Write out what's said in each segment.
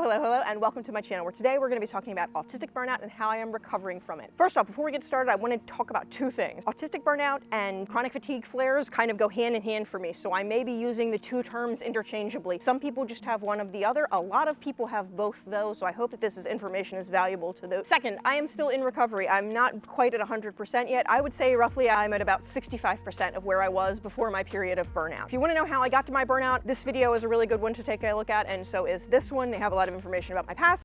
Hello, and welcome to my channel, where today we're going to be talking about autistic burnout and how I am recovering from it. First off, before we get started, I want to talk about two things. Autistic burnout and chronic fatigue flares kind of go hand in hand for me, so I may be using the two terms interchangeably. Some people just have one of the other. A lot of people have both those, so I hope that this information is valuable to those. Second, I am still in recovery. I'm not quite at 100% yet. I would say roughly I'm at about 65% of where I was before my period of burnout. If you want to know how I got to my burnout, this video is a really good one to take a look at, and so is this one. They have a lot of information about my past.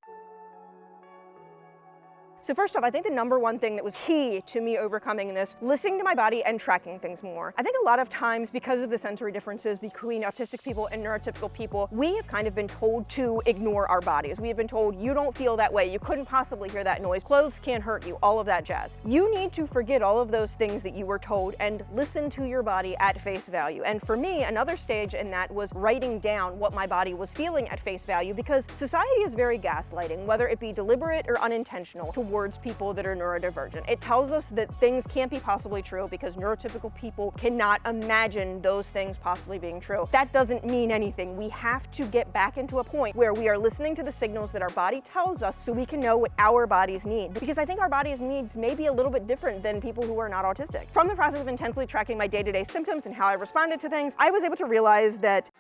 So first off, I think the number one thing that was key to me overcoming this, listening to my body and tracking things more. I think a lot of times, because of the sensory differences between autistic people and neurotypical people, we have kind of been told to ignore our bodies. We have been told, you don't feel that way, you couldn't possibly hear that noise, clothes can't hurt you, all of that jazz. You need to forget all of those things that you were told and listen to your body at face value. And for me, another stage in that was writing down what my body was feeling at face value, because society is very gaslighting, whether it be deliberate or unintentional, towards people that are neurodivergent. It tells us that things can't be possibly true because neurotypical people cannot imagine those things possibly being true. That doesn't mean anything. We have to get back into a point where we are listening to the signals that our body tells us so we can know what our bodies need. Because I think our body's needs may be a little bit different than people who are not autistic. From the process of intensely tracking my day-to-day symptoms and how I responded to things, I was able to realize that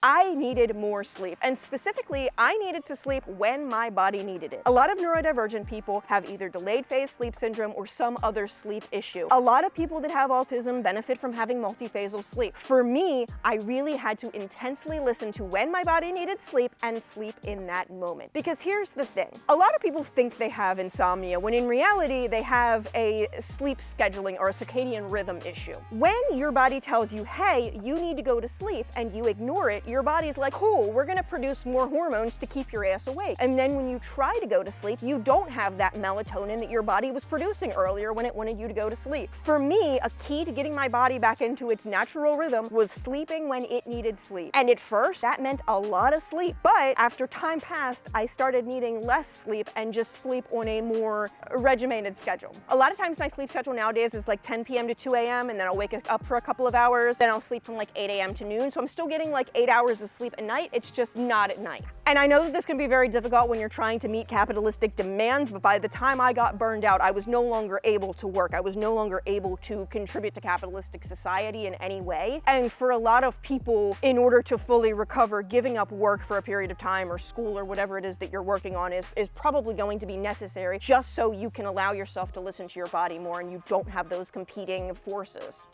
I needed more sleep, and specifically, I needed to sleep when my body needed it. A lot of neurodivergent people have either delayed phase sleep syndrome or some other sleep issue. A lot of people that have autism benefit from having multiphasal sleep. For me, I really had to intensely listen to when my body needed sleep and sleep in that moment. Because here's the thing. A lot of people think they have insomnia when in reality, they have a sleep scheduling or a circadian rhythm issue. When your body tells you, hey, you need to go to sleep, and you ignore it, your body's like, cool, we're gonna produce more hormones to keep your ass awake. And then when you try to go to sleep, you don't have that melatonin that your body was producing earlier when it wanted you to go to sleep. For me, a key to getting my body back into its natural rhythm was sleeping when it needed sleep. And at first, that meant a lot of sleep. But after time passed, I started needing less sleep and just sleep on a more regimented schedule. A lot of times my sleep schedule nowadays is like 10 p.m. to 2 a.m. and then I'll wake up for a couple of hours, then I'll sleep from like 8 a.m. to noon. So I'm still getting like 8 hours of sleep at night, it's just not at night. And I know that this can be very difficult when you're trying to meet capitalistic demands, but by the time I got burned out, I was no longer able to work. I was no longer able to contribute to capitalistic society in any way. And for a lot of people, in order to fully recover, giving up work for a period of time or school or whatever it is that you're working on is probably going to be necessary just so you can allow yourself to listen to your body more and you don't have those competing forces.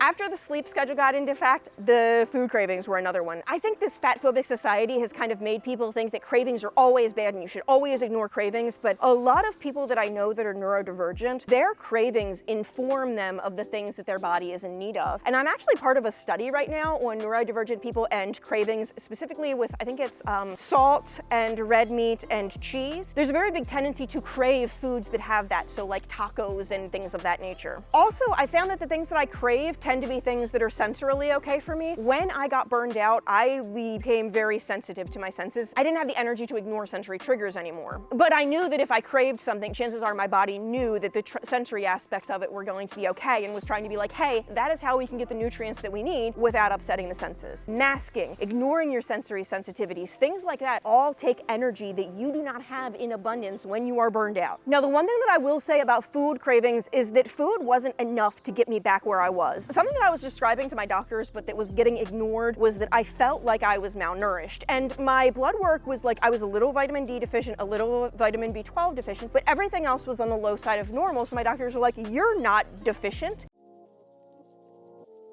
After the sleep schedule got into effect, the food cravings were another one. I think this fat-phobic society has kind of made people think that cravings are always bad and you should always ignore cravings, but a lot of people that I know that are neurodivergent, their cravings inform them of the things that their body is in need of. And I'm actually part of a study right now on neurodivergent people and cravings, specifically with, I think it's salt and red meat and cheese. There's a very big tendency to crave foods that have that, so like tacos and things of that nature. Also, I found that the things that I crave tend to be things that are sensorily okay for me. When I got burned out, I became very sensitive to my senses. I didn't have the energy to ignore sensory triggers anymore. But I knew that if I craved something, chances are my body knew that the sensory aspects of it were going to be okay and was trying to be like, hey, that is how we can get the nutrients that we need without upsetting the senses. Masking, ignoring your sensory sensitivities, things like that all take energy that you do not have in abundance when you are burned out. Now, the one thing that I will say about food cravings is that food wasn't enough to get me back where I was. Something that I was describing to my doctors but that was getting ignored was that I felt like I was malnourished. And my blood work was like I was a little vitamin D deficient, a little vitamin B12 deficient, but everything else was on the low side of normal. So my doctors were like, you're not deficient.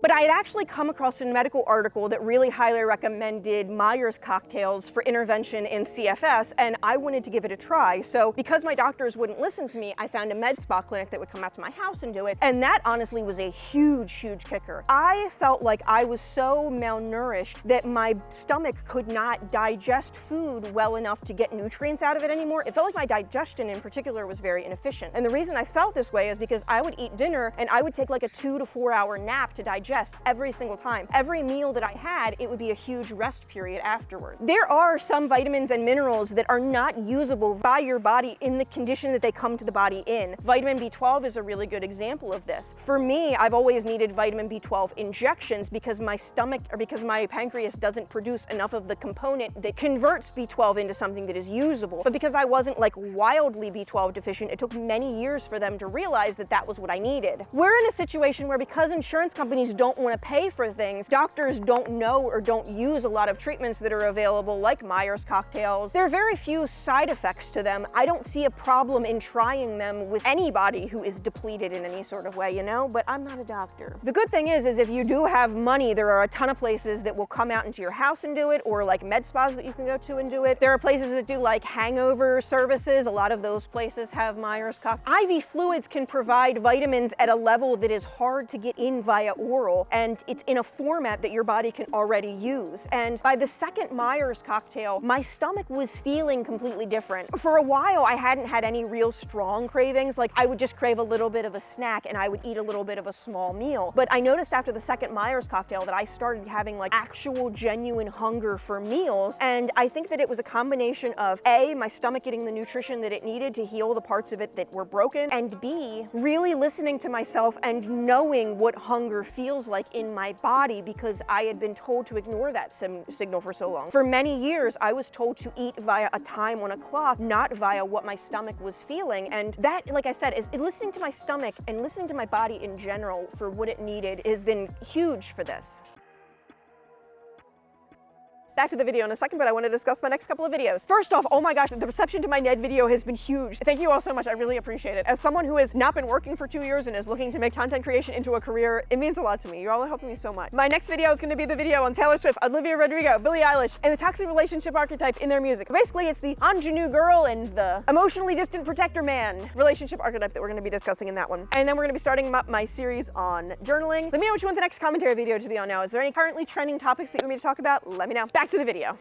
But I had actually come across a medical article that really highly recommended Myers cocktails for intervention in CFS, and I wanted to give it a try. So because my doctors wouldn't listen to me, I found a med spa clinic that would come out to my house and do it, and that honestly was a huge, huge kicker. I felt like I was so malnourished that my stomach could not digest food well enough to get nutrients out of it anymore. It felt like my digestion in particular was very inefficient. And the reason I felt this way is because I would eat dinner and I would take like a 2 to 4 hour nap to digest digest every single time. Every meal that I had, it would be a huge rest period afterward. There are some vitamins and minerals that are not usable by your body in the condition that they come to the body in. Vitamin B12 is a really good example of this. For me, I've always needed vitamin B12 injections because my stomach or because my pancreas doesn't produce enough of the component that converts B12 into something that is usable. But because I wasn't like wildly B12 deficient, it took many years for them to realize that that was what I needed. We're in a situation where because insurance companies don't want to pay for things, doctors don't know or don't use a lot of treatments that are available like Myers cocktails. There are very few side effects to them. I don't see a problem in trying them with anybody who is depleted in any sort of way, you know, but I'm not a doctor. The good thing is if you do have money, there are a ton of places that will come out into your house and do it, or like med spas that you can go to and do it. There are places that do like hangover services. A lot of those places have Myers cocktails. IV fluids can provide vitamins at a level that is hard to get in via oral, and it's in a format that your body can already use. And by the second Myers cocktail, my stomach was feeling completely different. For a while, I hadn't had any real strong cravings. Like I would just crave a little bit of a snack and I would eat a little bit of a small meal. But I noticed after the second Myers cocktail that I started having like actual genuine hunger for meals. And I think that it was a combination of A, my stomach getting the nutrition that it needed to heal the parts of it that were broken, and B, really listening to myself and knowing what hunger feels like in my body because I had been told to ignore that signal for so long. For many years, I was told to eat via a time on a clock, not via what my stomach was feeling. And that, like I said, is listening to my stomach and listening to my body in general for what it needed has been huge for this. Back to the video in a second, but I want to discuss my next couple of videos. First off, oh my gosh, the reception to my Ned video has been huge. Thank you all so much, I really appreciate it. As someone who has not been working for 2 years and is looking to make content creation into a career, it means a lot to me. You all are helping me so much. My next video is going to be the video on Taylor Swift, Olivia Rodrigo, Billie Eilish, and the toxic relationship archetype in their music. Basically, it's the ingenue girl and the emotionally distant protector man relationship archetype that we're going to be discussing in that one. And then we're going to be starting up my series on journaling. Let me know what you want the next commentary video to be on now. Is there any currently trending topics that you want me to talk about? Let me know. Back to the video.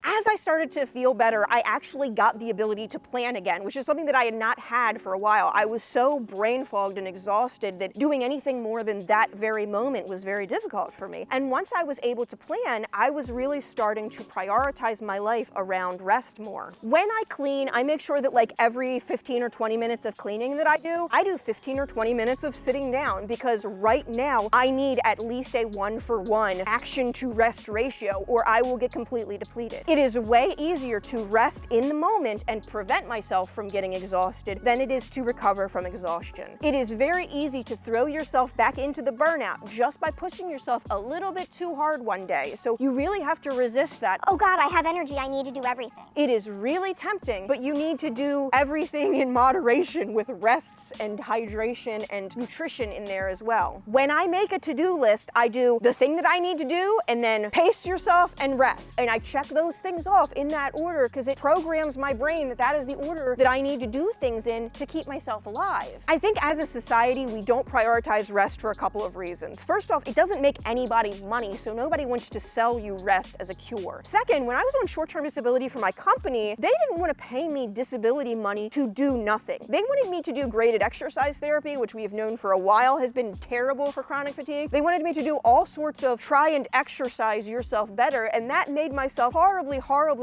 As I started to feel better, I actually got the ability to plan again, which is something that I had not had for a while. I was so brain fogged and exhausted that doing anything more than that very moment was very difficult for me. And once I was able to plan, I was really starting to prioritize my life around rest more. When I clean, I make sure that like every 15 or 20 minutes of cleaning that I do 15 or 20 minutes of sitting down, because right now I need at least a 1-for-1 action to rest ratio or I will get completely depleted. It is way easier to rest in the moment and prevent myself from getting exhausted than it is to recover from exhaustion. It is very easy to throw yourself back into the burnout just by pushing yourself a little bit too hard one day. So you really have to resist that. Oh God, I have energy, I need to do everything. It is really tempting, but you need to do everything in moderation with rests and hydration and nutrition in there as well. When I make a to-do list, I do the thing that I need to do and then pace yourself and rest. And I check those things off in that order because it programs my brain that that is the order that I need to do things in to keep myself alive. I think as a society, we don't prioritize rest for a couple of reasons. First off, it doesn't make anybody money, so nobody wants to sell you rest as a cure. Second, when I was on short-term disability for my company, they didn't want to pay me disability money to do nothing. They wanted me to do graded exercise therapy, which we have known for a while has been terrible for chronic fatigue. They wanted me to do all sorts of try and exercise yourself better, and that made myself horribly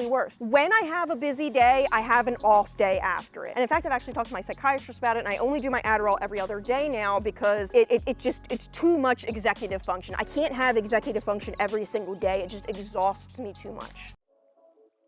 worse. When I have a busy day, I have an off day after it. And in fact, I've actually talked to my psychiatrist about it, and I only do my Adderall every other day now because it's too much executive function. I can't have executive function every single day. It just exhausts me too much.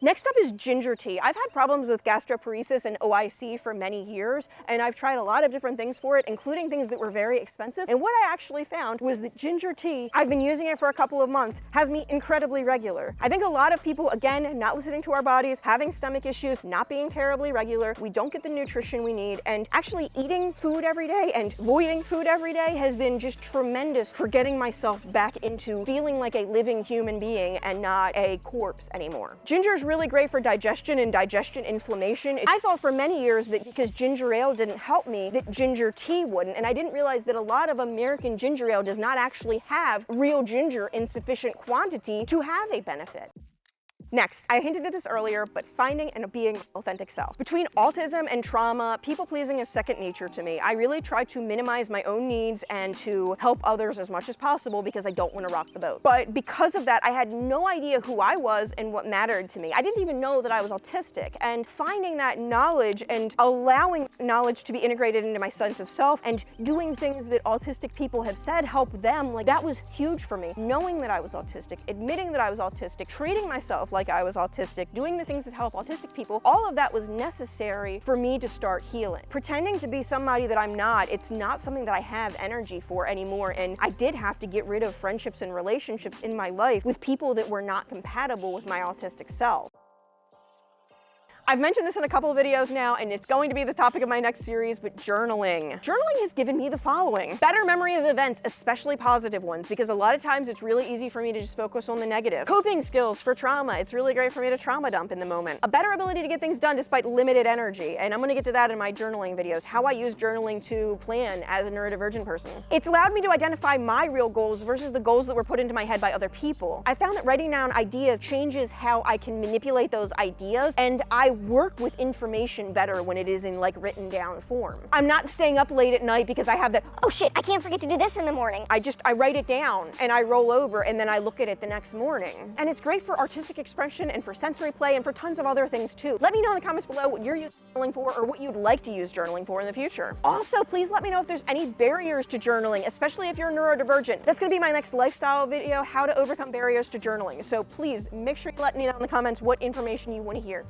Next up is ginger tea. I've had problems with gastroparesis and OIC for many years, and I've tried a lot of different things for it, including things that were very expensive. And what I actually found was that ginger tea, I've been using it for a couple of months, has me incredibly regular. I think a lot of people, again, not listening to our bodies, having stomach issues, not being terribly regular, we don't get the nutrition we need, and actually eating food every day and avoiding food every day has been just tremendous for getting myself back into feeling like a living human being and not a corpse anymore. Ginger is really great for digestion and digestion inflammation. I thought for many years that because ginger ale didn't help me, that ginger tea wouldn't, and I didn't realize that a lot of American ginger ale does not actually have real ginger in sufficient quantity to have a benefit. Next, I hinted at this earlier, but finding and being authentic self. Between autism and trauma, people-pleasing is second nature to me. I really try to minimize my own needs and to help others as much as possible because I don't want to rock the boat. But because of that, I had no idea who I was and what mattered to me. I didn't even know that I was autistic. And finding that knowledge and allowing knowledge to be integrated into my sense of self and doing things that autistic people have said help them, like that was huge for me. Knowing that I was autistic, admitting that I was autistic, treating myself like I was autistic, doing the things that help autistic people, all of that was necessary for me to start healing. Pretending to be somebody that I'm not, it's not something that I have energy for anymore, and I did have to get rid of friendships and relationships in my life with people that were not compatible with my autistic self. I've mentioned this in a couple of videos now, and it's going to be the topic of my next series, but journaling. Journaling has given me the following. Better memory of events, especially positive ones, because a lot of times it's really easy for me to just focus on the negative. Coping skills for trauma. It's really great for me to trauma dump in the moment. A better ability to get things done despite limited energy, and I'm gonna get to that in my journaling videos, how I use journaling to plan as a neurodivergent person. It's allowed me to identify my real goals versus the goals that were put into my head by other people. I found that writing down ideas changes how I can manipulate those ideas, and I work with information better when it is in like written down form. I'm not staying up late at night because I have that, Oh shit, I can't forget to do this in the morning. I write it down and I roll over and then I look at it the next morning. And it's great for artistic expression and for sensory play and for tons of other things too. Let me know in the comments below what you're using journaling for or what you'd like to use journaling for in the future. Also, please let me know if there's any barriers to journaling, especially if you're neurodivergent. That's gonna be my next lifestyle video, how to overcome barriers to journaling. So please make sure you let me know in the comments what information you want to hear.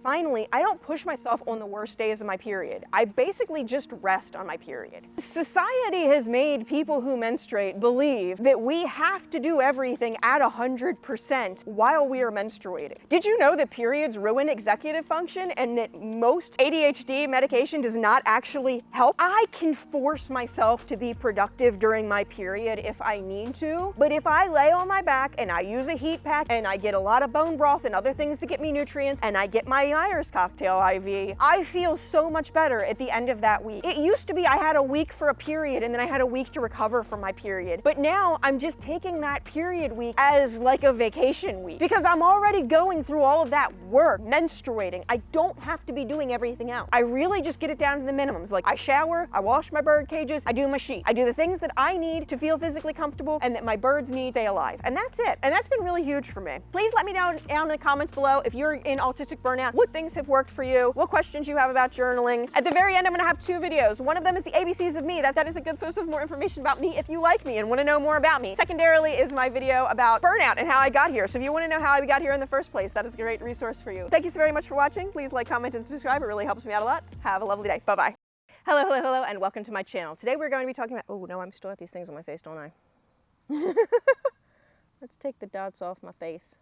Finally, I don't push myself on the worst days of my period. I basically just rest on my period. Society has made people who menstruate believe that we have to do everything at 100% while we are menstruating. Did you know that periods ruin executive function and that most ADHD medication does not actually help? I can force myself to be productive during my period if I need to, but if I lay on my back and I use a heat pack and I get a lot of bone broth and other things that get me nutrients and I get my Myers cocktail IV, I feel so much better at the end of that week. It used to be I had a week for a period and then I had a week to recover from my period. But now I'm just taking that period week as like a vacation week because I'm already going through all of that work, menstruating. I don't have to be doing everything else. I really just get it down to the minimums. Like I shower, I wash my bird cages, I do my sheet. I do the things that I need to feel physically comfortable and that my birds need to stay alive. And that's it. And that's been really huge for me. Please let me know down in the comments below if you're in autistic burnout, what things have worked for you, what questions you have about journaling. At the very end, I'm gonna have two videos. One of them is the ABCs of me. That is a good source of more information about me if you like me and wanna know more about me. Secondarily is my video about burnout and how I got here. So if you wanna know how I got here in the first place, that is a great resource for you. Thank you so very much for watching. Please like, comment, and subscribe. It really helps me out a lot. Have a lovely day. Bye-bye. Hello, hello, hello, and welcome to my channel. Today we're going to be talking about, oh no, I'm still at these things on my face, don't I? Let's take the dots off my face.